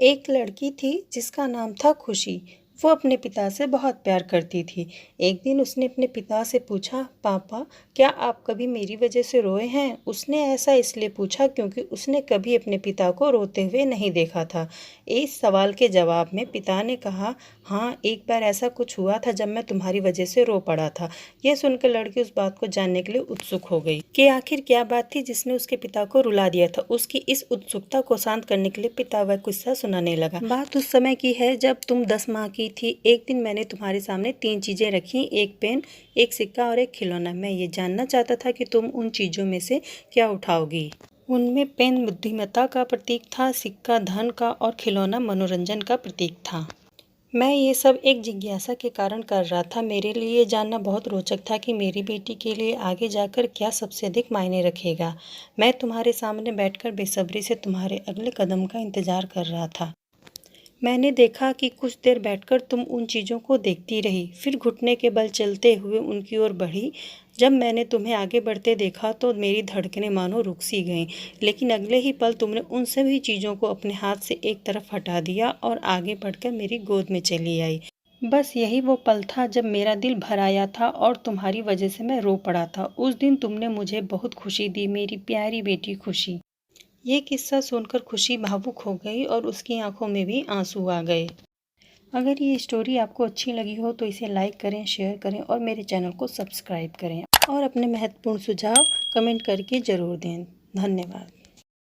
एक लड़की थी जिसका नाम था खुशी। वो अपने पिता से बहुत प्यार करती थी। एक दिन उसने अपने पिता से पूछा, पापा, क्या आप कभी मेरी वजह से रोए हैं? उसने ऐसा इसलिए पूछा क्योंकि उसने कभी अपने पिता को रोते हुए नहीं देखा था। इस सवाल के जवाब में पिता ने कहा, हाँ, एक बार ऐसा कुछ हुआ था जब मैं तुम्हारी वजह से रो पड़ा था। यह सुनकर लड़की उस बात को जानने के लिए उत्सुक हो गई कि आखिर क्या बात थी जिसने उसके पिता को रुला दिया था। उसकी इस उत्सुकता को शांत करने के लिए पिता वह किस्सा सुनाने लगा। बात उस समय की है जब तुम 10 माह की थी। एक दिन मैंने तुम्हारे सामने 3 चीजें रखी, एक पेन, एक सिक्का और एक खिलौना। मैं ये जानना चाहता था कि तुम उन चीजों में से क्या उठाओगी। उनमें पेन बुद्धिमत्ता का प्रतीक था, सिक्का धन का और खिलौना मनोरंजन का प्रतीक था। मैं ये सब एक जिज्ञासा के कारण कर रहा था। मेरे लिए ये जानना बहुत रोचक था कि मेरी बेटी के लिए आगे जाकर क्या सबसे अधिक मायने रखेगा। मैं तुम्हारे सामने बैठकर बेसब्री से तुम्हारे अगले कदम का इंतजार कर रहा था। मैंने देखा कि कुछ देर बैठकर तुम उन चीज़ों को देखती रही, फिर घुटने के बल चलते हुए उनकी ओर बढ़ी। जब मैंने तुम्हें आगे बढ़ते देखा तो मेरी धड़कनें मानो रुक सी गईं, लेकिन अगले ही पल तुमने उन सभी चीज़ों को अपने हाथ से एक तरफ हटा दिया और आगे बढ़कर मेरी गोद में चली आई। बस यही वो पल था जब मेरा दिल भर आया था और तुम्हारी वजह से मैं रो पड़ा था। उस दिन तुमने मुझे बहुत खुशी दी, मेरी प्यारी बेटी खुशी। ये किस्सा सुनकर खुशी भावुक हो गई और उसकी आंखों में भी आंसू आ गए। अगर ये स्टोरी आपको अच्छी लगी हो तो इसे लाइक करें, शेयर करें और मेरे चैनल को सब्सक्राइब करें और अपने महत्वपूर्ण सुझाव कमेंट करके ज़रूर दें। धन्यवाद।